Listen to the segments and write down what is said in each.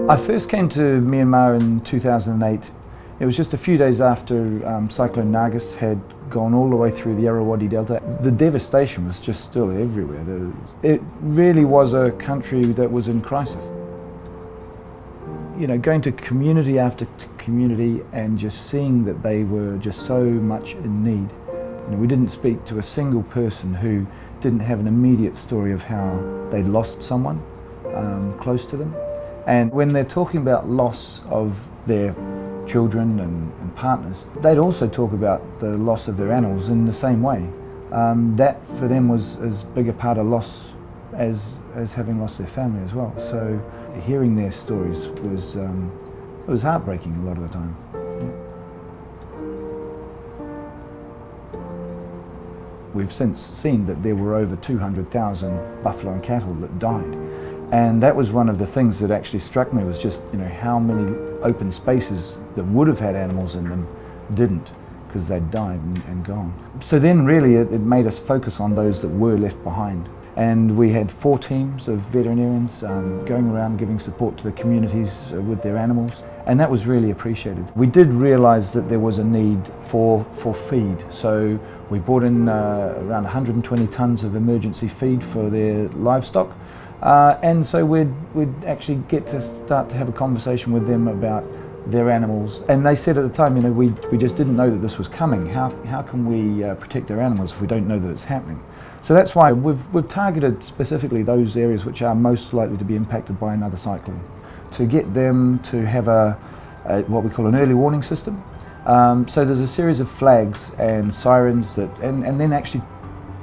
I first came to Myanmar in 2008. It was just a few days after Cyclone Nargis had gone all the way through the Irrawaddy Delta. The devastation was just still everywhere. It really was a country that was in crisis. You know, going to community after community and just seeing that they were just so much in need. You know, we didn't speak to a single person who didn't have an immediate story of how they'd lost someone close to them. And when they're talking about loss of their children and partners, they'd also talk about the loss of their animals in the same way. That for them was as big a part of loss as having lost their family as well. So hearing their stories was it was heartbreaking a lot of the time. We've since seen that there were over 200,000 buffalo and cattle that died. And that was one of the things that actually struck me, was just, you know, how many open spaces that would have had animals in them didn't, because they'd died and gone. So then really it made us focus on those that were left behind. And we had 4 teams of veterinarians going around giving support to the communities with their animals, and that was really appreciated. We did realise that there was a need for feed, so we brought in around 120 tonnes of emergency feed for their livestock. And so we'd actually get to start to have a conversation with them about their animals. And they said at the time, you know, we just didn't know that this was coming. How can we protect our animals if we don't know that it's happening? So that's why we've targeted specifically those areas which are most likely to be impacted by another cyclone, to get them to have what we call an early warning system. So there's a series of flags and sirens and then actually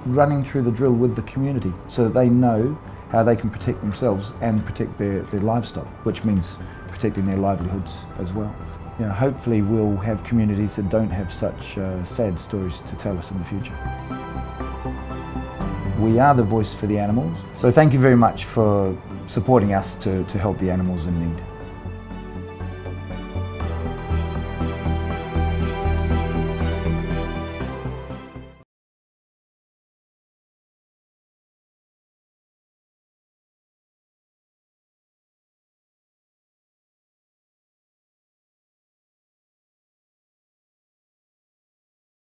running through the drill with the community so that they know how they can protect themselves and protect their livestock, which means protecting their livelihoods as well. You know, hopefully we'll have communities that don't have such sad stories to tell us in the future. We are the voice for the animals, so thank you very much for supporting us to help the animals in need.